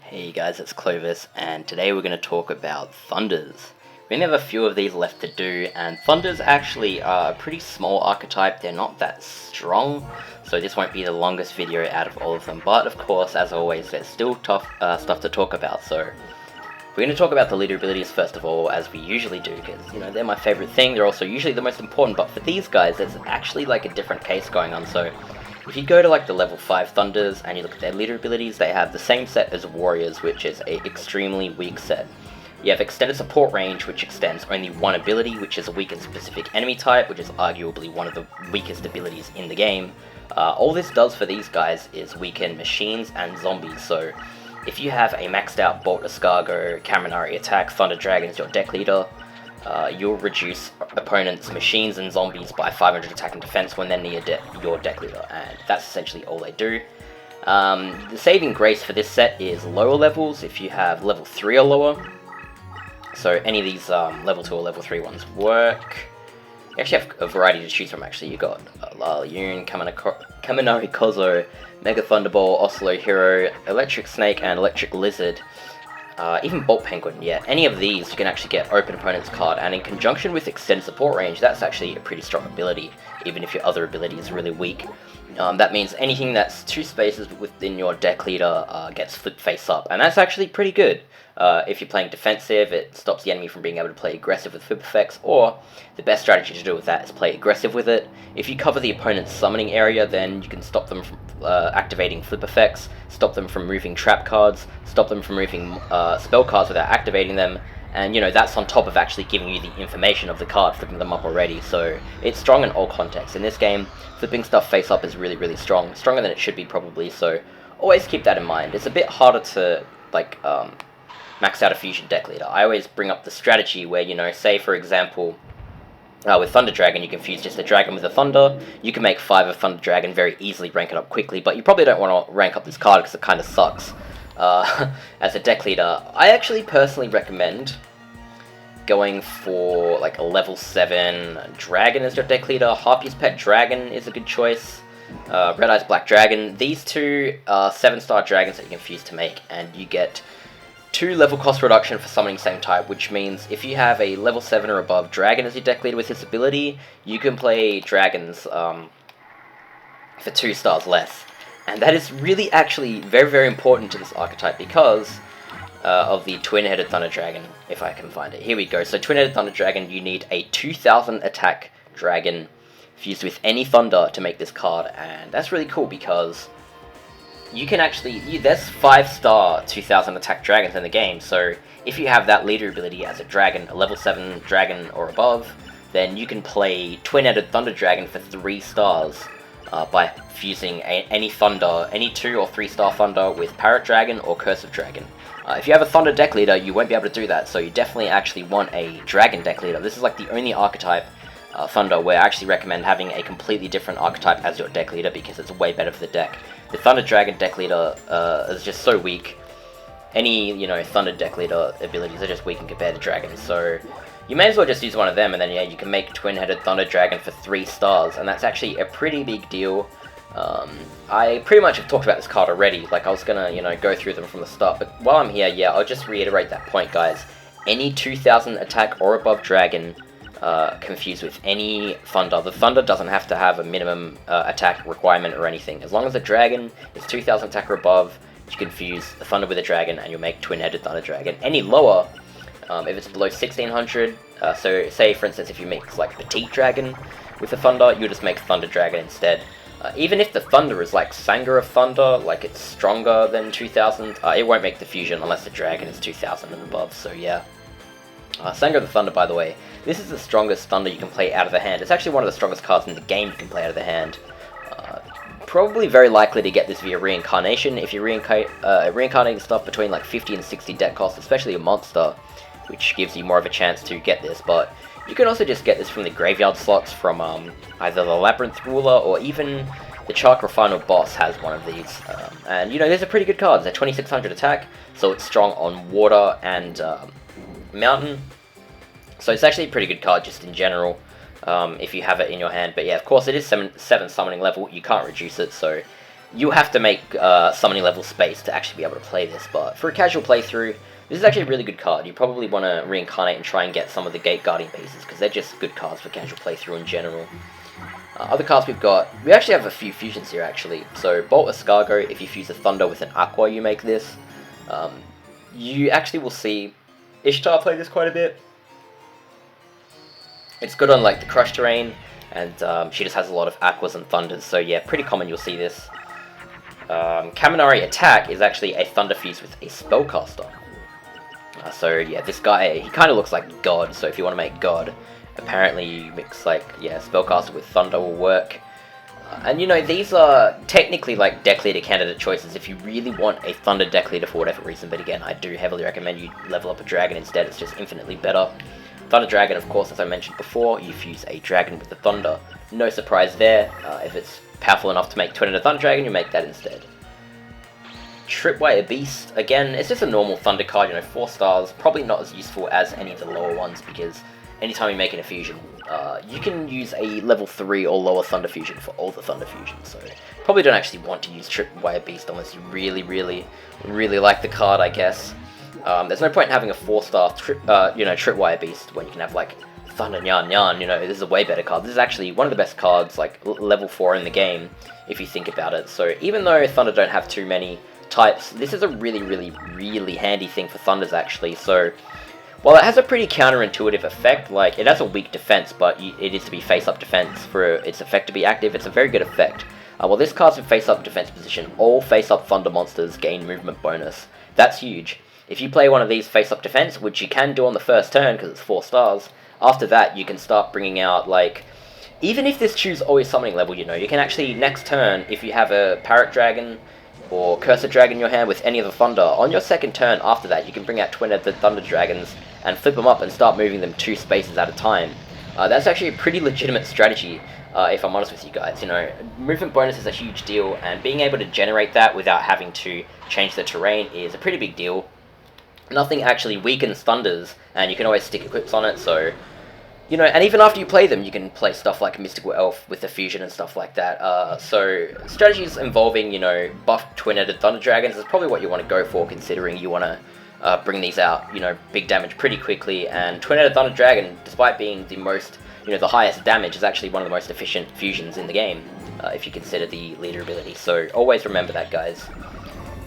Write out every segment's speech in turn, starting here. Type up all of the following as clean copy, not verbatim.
Hey guys, it's Clovis, and today we're going to talk about Thunders. We only have a few of these left to do, and Thunders actually are a pretty small archetype. They're not that strong, so this won't be the longest video out of all of them. But of course, as always, there's still tough stuff to talk about. So we're going to talk about the leader abilities first of all, as we usually do, because they're my favorite thing. They're also usually the most important. But for these guys, there's actually like a different case going on. So if you go to like the level 5 Thunders and you look at their leader abilities, they have the same set as Warriors, which is a extremely weak set. You have extended support range, which extends only one ability, which is a weak and specific enemy type, which is arguably one of the weakest abilities in the game. All this does for these guys is weaken machines and zombies. So if you have a maxed out Bolt, Escargot, Kaminari attack, Thunder Dragon as your deck leader, you'll reduce opponents' machines and zombies by 500 attack and defense when they're near your deck leader, and that's essentially all they do. The saving grace for this set is lower levels. If you have level 3 or lower, so any of these level 2 or level 3 ones work. You actually have a variety to choose from. Actually, you got LaLa Li-oon, Kaminarikozou, Mega Thunderball, Oscillo Hero, Electric Snake, and Electric Lizard. Even Bolt Penguin, yeah. Any of these you can actually get open opponent's card, and in conjunction with extended support range, that's actually a pretty strong ability, even if your other ability is really weak. That means anything that's 2 spaces within your deck leader gets flipped face up, and that's actually pretty good. If you're playing defensive, it stops the enemy from being able to play aggressive with flip effects, or the best strategy to do with that is play aggressive with it. If you cover the opponent's summoning area, then you can stop them from activating flip effects, stop them from moving trap cards, stop them from moving spell cards without activating them, and that's on top of actually giving you the information of the card, flipping them up already. So it's strong in all contexts. In this game, flipping stuff face up is really, really strong, stronger than it should be probably, so always keep that in mind. It's a bit harder to max out a fusion deck leader. I always bring up the strategy where, say for example, with Thunder Dragon, you can fuse just a dragon with a Thunder. You can make 5 of Thunder Dragon very easily, rank it up quickly, but you probably don't want to rank up this card because it kind of sucks. As a deck leader, I actually personally recommend going for like a level 7 Dragon as your deck leader. Harpy's Pet Dragon is a good choice. Red Eyes Black Dragon. These two are 7-star dragons that you can fuse to make, and you get 2 level cost reduction for summoning same type, which means if you have a level 7 or above dragon as your deck leader with this ability, you can play dragons for 2 stars less. And that is really actually very, very important to this archetype because of the twin-headed Thunder Dragon, if I can find it. Here we go. So twin-headed Thunder Dragon, you need a 2000 attack dragon fused with any Thunder to make this card, and that's really cool because you can actually, there's 5-star 2000 attack dragons in the game, so if you have that leader ability as a dragon, a level 7 dragon or above, then you can play twin-headed Thunder Dragon for 3 stars by fusing any Thunder, any 2 or 3-star Thunder with Parrot Dragon or Cursive Dragon. If you have a Thunder deck leader, you won't be able to do that, so you definitely actually want a Dragon deck leader. This is like the only archetype, Thunder, where I actually recommend having a completely different archetype as your deck leader because it's way better for the deck. The Thunder Dragon deck leader is just so weak. Any, Thunder deck leader abilities are just weak compared to dragons, so you may as well just use one of them, and then yeah, you can make twin-headed Thunder Dragon for 3 stars, and that's actually a pretty big deal. I pretty much have talked about this card already, like I was gonna, go through them from the start, but while I'm here, yeah, I'll just reiterate that point, guys. Any 2000 attack or above dragon confused with any Thunder. The Thunder doesn't have to have a minimum attack requirement or anything. As long as the dragon is 2000 attack or above, you can fuse the Thunder with a dragon and you'll make twin-headed Thunder Dragon. Any lower, if it's below 1600, so say for instance if you make like Petite Dragon with the Thunder, you'll just make Thunder Dragon instead. Even if the Thunder is like Sanga of Thunder, like it's stronger than 2000, it won't make the fusion unless the dragon is 2000 and above, so yeah. Sanga of the Thunder, by the way, this is the strongest Thunder you can play out of the hand. It's actually one of the strongest cards in the game you can play out of the hand. Probably very likely to get this via Reincarnation. If you're reincarnating stuff between like 50 and 60 deck costs, especially a monster, which gives you more of a chance to get this, but you can also just get this from the graveyard slots from either the Labyrinth Ruler or even the Chakra Final Boss has one of these. And these are pretty good cards. They're 2600 attack, so it's strong on water and mountain. So it's actually a pretty good card just in general, if you have it in your hand. But yeah, of course it is 7 summoning level, you can't reduce it, so you have to make summoning level space to actually be able to play this, but for a casual playthrough, this is actually a really good card. You probably want to reincarnate and try and get some of the Gate Guardian pieces, because they're just good cards for casual playthrough in general. Other cards we've got, we actually have a few fusions here actually. So Bolt Escargot, if you fuse a Thunder with an Aqua, you make this. You actually will see Ishtar play this quite a bit. It's good on like the Crush terrain, and she just has a lot of Aquas and Thunders, so yeah, pretty common you'll see this. Kaminari Attack is actually a Thunder fuse with a Spellcaster. So yeah, this guy, he kind of looks like God, so if you want to make God, apparently you mix like, yeah, Spellcaster with Thunder will work. And you know, these are technically like deck leader candidate choices if you really want a Thunder deck leader for whatever reason, but again, I do heavily recommend you level up a Dragon instead, it's just infinitely better. Thunder Dragon, of course, as I mentioned before, you fuse a Dragon with the Thunder. No surprise there, if it's powerful enough to make twin into Thunder Dragon, you make that instead. Tripwire Beast, again, it's just a normal Thunder card, you know, 4 stars, probably not as useful as any of the lower ones, because anytime you're making a fusion, you can use a level 3 or lower Thunder fusion for all the Thunder fusions, so probably don't actually want to use Tripwire Beast unless you really like the card, I guess. There's no point in having a 4-star Tripwire Beast when you can have like Thunder Nyan, you know, this is a way better card. This is actually one of the best cards, like level 4 in the game, if you think about it. So even though Thunder don't have too many types, this is a really handy thing for Thunders actually. So while it has a pretty counterintuitive effect, like it has a weak defense, but it is to be face-up defense for its effect to be active, it's a very good effect. Well, this card's in face-up defense position. All face-up Thunder monsters gain movement bonus. That's huge. If you play one of these face-up defense, which you can do on the first turn because it's 4 stars, after that you can start bringing out, like, even if this choose always summoning level, you know, you can actually next turn, if you have a Parrot Dragon or Cursor Dragon in your hand with any of the Thunder, on your second turn after that you can bring out twin-headed Thunder Dragons and flip them up and start moving them 2 spaces at a time. That's actually a pretty legitimate strategy, if I'm honest with you guys. You know, movement bonus is a huge deal, and being able to generate that without having to change the terrain is a pretty big deal. Nothing actually weakens Thunders, and you can always stick equips on it, so, you know, and even after you play them, you can play stuff like Mystical Elf with the fusion and stuff like that. So strategies involving, you know, buffed twin-headed Thunder Dragons is probably what you want to go for, considering you want to bring these out, you know, big damage pretty quickly. And twin-headed Thunder Dragon, despite being the most, you know, the highest damage, is actually one of the most efficient fusions in the game, if you consider the leader ability. So always remember that, guys.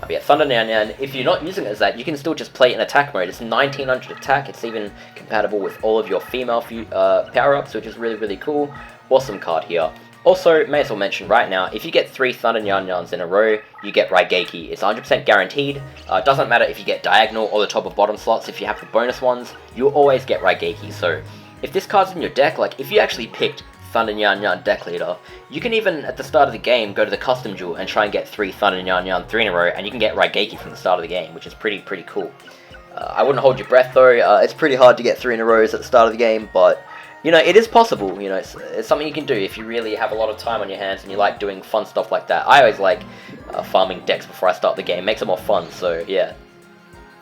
But yeah, Thunder Nyan, if you're not using it as that, you can still just play it in attack mode. It's 1900 attack, it's even compatible with all of your female power-ups, which is really cool. Awesome card here. Also, may as well mention right now, if you get 3 Thunder Nyans in a row, you get Raigeki. It's 100% guaranteed. Doesn't matter if you get diagonal or the top or bottom slots, if you have the bonus ones, you'll always get Raigeki. So, if this card's in your deck, like, if you actually picked Thunder Nyan deck leader, you can even, at the start of the game, go to the custom duel and try and get 3 Thunder Nyan 3 in a row, and you can get Raigeki from the start of the game, which is pretty cool. I wouldn't hold your breath though, it's pretty hard to get 3 in a row at the start of the game, but, you know, it is possible. You know, it's something you can do if you really have a lot of time on your hands and you like doing fun stuff like that. I always like farming decks before I start the game, makes it more fun, so yeah.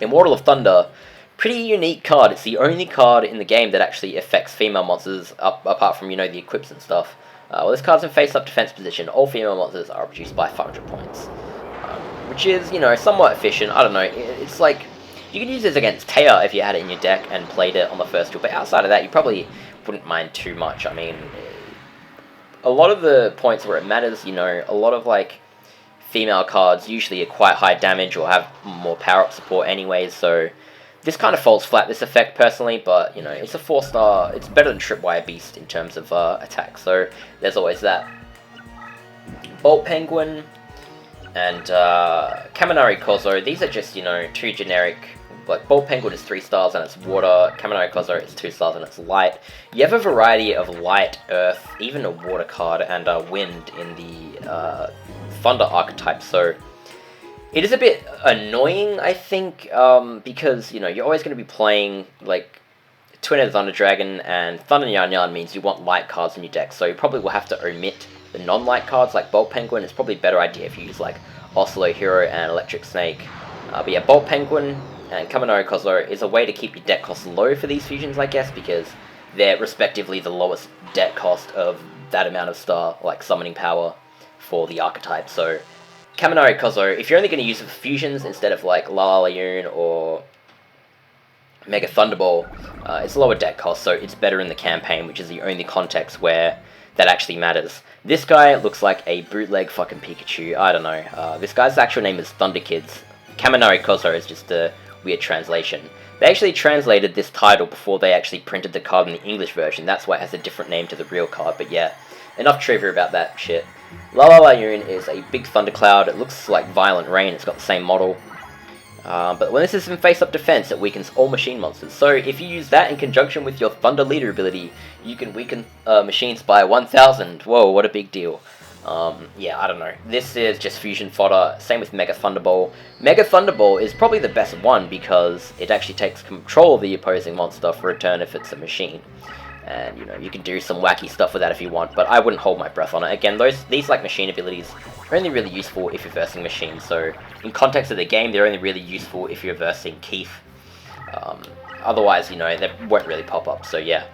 Immortal of Thunder, pretty unique card. It's the only card in the game that actually affects female monsters, apart from, you know, the equips and stuff. Well, this card's in face-up defense position. All female monsters are reduced by 500 points. Which is, you know, somewhat efficient. I don't know, it's like, you can use this against Taya if you had it in your deck and played it on the first duel, but outside of that, you probably wouldn't mind too much. I mean, a lot of the points where it matters, you know, a lot of, like, female cards usually are quite high damage or have more power-up support anyways, so this kind of falls flat, this effect, personally, but, you know, it's a 4-star, it's better than Tripwire Beast in terms of attack, so there's always that. Bolt Penguin and Kaminarikozou, these are just, you know, 2 generic, like, Bolt Penguin is 3 stars and it's water, Kaminarikozou is 2 stars and it's light. You have a variety of light, earth, even a water card, and wind in the Thunder archetype, so it is a bit annoying, I think, because, you know, you're always going to be playing, like, twin-headed Thunder Dragon, and Thunder Nyan means you want light cards in your deck, so you probably will have to omit the non-light cards, like Bolt Penguin. It's probably a better idea if you use, like, Oscillo Hero and Electric Snake. But yeah, Bolt Penguin and Kaminarikozou is a way to keep your deck costs low for these fusions, I guess, because they're respectively the lowest deck cost of that amount of star, like, summoning power for the archetype, so Kaminarikozou, if you're only going to use it for fusions instead of like LaLa Li-oon or Mega Thunderball, it's lower deck cost, so it's better in the campaign, which is the only context where that actually matters. This guy looks like a bootleg fucking Pikachu. I don't know. This guy's actual name is Thunder Kids. Kaminarikozou is just a weird translation. They actually translated this title before they actually printed the card in the English version. That's why it has a different name to the real card. But yeah, enough trivia about that shit. LaLa Li-oon is a big thundercloud. It looks like Violent Rain. It's got the same model. But when this is in face-up defense, it weakens all machine monsters. So if you use that in conjunction with your Thunder Leader ability, you can weaken machines by 1,000. Whoa, what a big deal. Yeah, I don't know. This is just fusion fodder. Same with Mega Thunderball. Mega Thunderball is probably the best one because it actually takes control of the opposing monster for a turn if it's a machine. And, you know, you can do some wacky stuff with that if you want, but I wouldn't hold my breath on it. Again, these like machine abilities are only really useful if you're versing machines, so in context of the game, they're only really useful if you're versing Keith. Otherwise, you know, they won't really pop up, so yeah.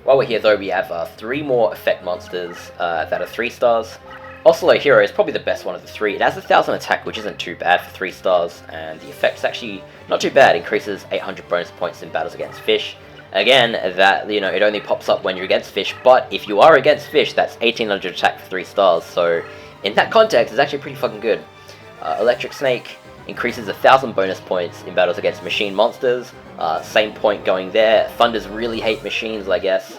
While we're here, though, we have 3 more effect monsters that are 3 stars. Oscillo Hero is probably the best one of the 3. It has 1,000 attack, which isn't too bad for 3 stars, and the effect's actually not too bad. Increases 800 bonus points in battles against fish. Again, that, you know, it only pops up when you're against fish, but if you are against fish, that's 1,800 attack for 3 stars, so in that context, it's actually pretty fucking good. Electric Snake increases 1,000 bonus points in battles against machine monsters. Same point going there. Thunders really hate machines, I guess,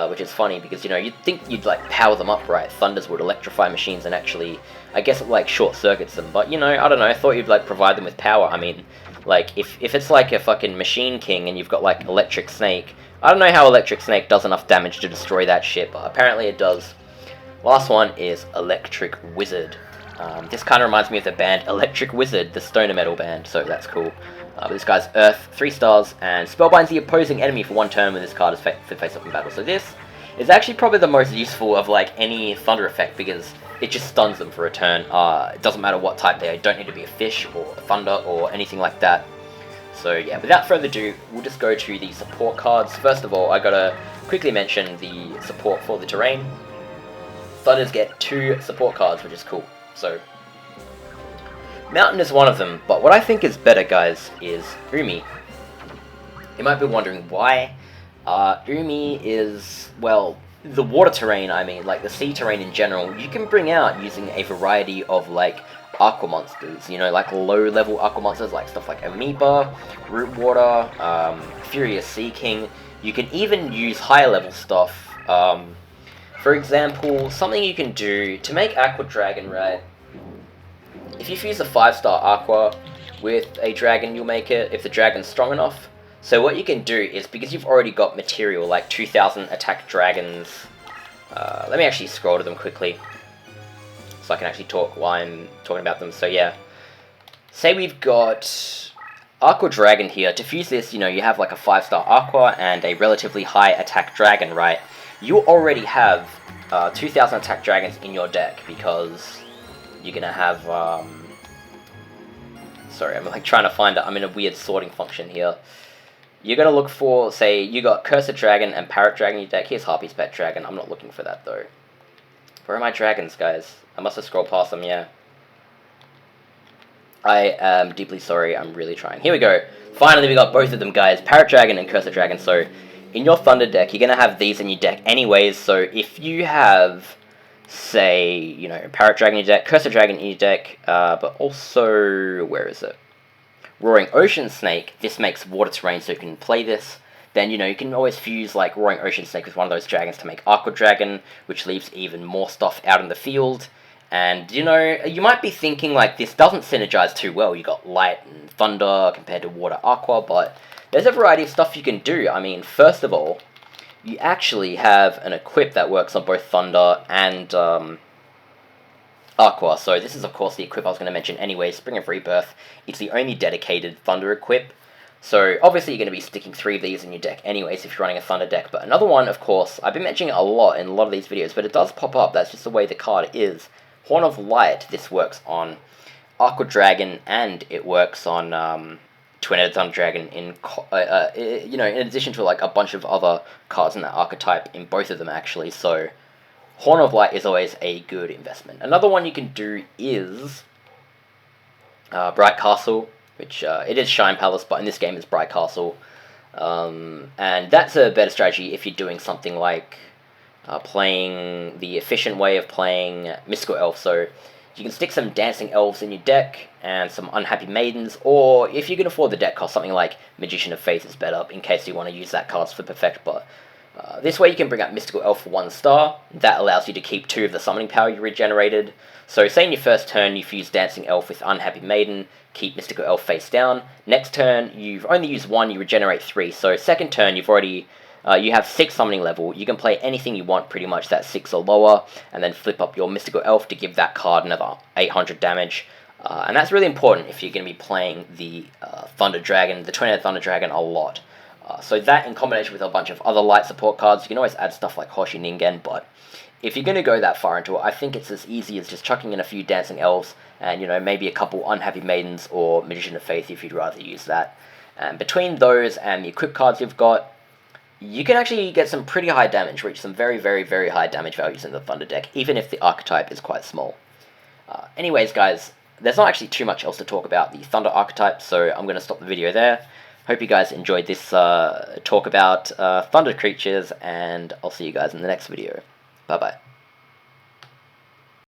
which is funny because, you know, you'd think you'd, like, power them up, right? Thunders would electrify machines and actually, I guess it, like, short-circuits them, but, you know, I don't know, I thought you'd, like, provide them with power. I mean, like, if it's like a fucking Machine King and you've got, like, Electric Snake, I don't know how Electric Snake does enough damage to destroy that shit, but apparently it does. Last one is Electric Wizard. This kind of reminds me of the band Electric Wizard, the stoner metal band, so that's cool. But this guy's Earth, 3 stars, and spellbinds the opposing enemy for 1 turn when this card is face up in battle. So this is actually probably the most useful of, like, any Thunder effect because it just stuns them for a turn. It doesn't matter what type they are. Don't need to be a fish or a thunder or anything like that. So yeah, without further ado, we'll just go to the support cards. First of all, I gotta quickly mention the support for the terrain. Thunders get 2 support cards, which is cool. So Mountain is one of them, but what I think is better, guys, is Umi. You might be wondering why. Umi is, well, the water terrain, I mean, like the sea terrain in general, you can bring out using a variety of, like, aqua monsters, you know, like low-level aqua monsters, like stuff like Amoeba, Root Water, Furious Sea King. You can even use higher-level stuff. For example, something you can do to make Aqua Dragon, right? If you fuse a 5-star Aqua with a dragon, you'll make it, if the dragon's strong enough. So what you can do is, because you've already got material, like 2,000 attack dragons, let me actually scroll to them quickly, so I can actually talk while I'm talking about them. So yeah, say we've got Aqua Dragon here. To fuse this, you know, you have like a 5-star Aqua and a relatively high attack dragon, right? You already have 2,000 attack dragons in your deck because you're gonna have, sorry, I'm like trying to find it. I'm in a weird sorting function here. You're gonna look for, say, you got Cursor Dragon and Parrot Dragon in your deck. Here's Harpy's Pet Dragon. I'm not looking for that though. Where are my dragons, guys? I must have scrolled past them, yeah. I am deeply sorry. I'm really trying. Here we go. Finally, we got both of them, guys. Parrot Dragon and Cursor Dragon. So, in your Thunder deck, you're gonna have these in your deck anyways. So, if you have, say, you know, Parrot Dragon in your deck, Cursor Dragon in your deck, but also, where is it? Roaring Ocean Snake, this makes water terrain so you can play this. Then, you know, you can always fuse, like, Roaring Ocean Snake with one of those dragons to make Aqua Dragon, which leaves even more stuff out in the field. And, you know, you might be thinking, like, this doesn't synergize too well. You got Light and Thunder compared to Water Aqua, but there's a variety of stuff you can do. I mean, first of all, you actually have an equip that works on both Thunder and Aqua. So this is, of course, the equip I was going to mention anyway, Spring of Rebirth. It's the only dedicated Thunder equip. So obviously you're going to be sticking 3 of these in your deck anyways if you're running a Thunder deck. But another one, of course, I've been mentioning it a lot in a lot of these videos, but it does pop up. That's just the way the card is. Horn of Light, this works on Aqua Dragon, and it works on Twin-Headed Thunder Dragon in, you know, in addition to like a bunch of other cards in that archetype in both of them actually. So Horn of Light is always a good investment. Another one you can do is Bright Castle, which it is Shine Palace, but in this game it's Bright Castle. And that's a better strategy if you're doing something like playing the efficient way of playing Mystical Elf. So you can stick some Dancing Elves in your deck and some Unhappy Maidens, or if you can afford the deck cost, something like Magician of Faith is better in case you want to use that card for Perfect. But this way you can bring up Mystical Elf for 1 star. That allows you to keep 2 of the summoning power you regenerated. So say in your first turn you fuse Dancing Elf with Unhappy Maiden, keep Mystical Elf face down. Next turn you've only used 1, you regenerate 3. So second turn you've already you have 6 summoning level. You can play anything you want pretty much that's 6 or lower, and then flip up your Mystical Elf to give that card another 800 damage. And that's really important if you're going to be playing the Thunder Dragon, the 20th Thunder Dragon a lot. So that in combination with a bunch of other light support cards, you can always add stuff like Hoshi Ningen, but if you're going to go that far into it, I think it's as easy as just chucking in a few Dancing Elves and, maybe a couple Unhappy Maidens or Magician of Faith if you'd rather use that. And between those and the equip cards you've got, you can actually get some pretty high damage, reach some very, very, very high damage values in the Thunder deck, even if the archetype is quite small. Anyways, guys, there's not actually too much else to talk about the Thunder archetype, so I'm going to stop the video there. Hope you guys enjoyed this talk about Thunder creatures, and I'll see you guys in the next video. Bye-bye.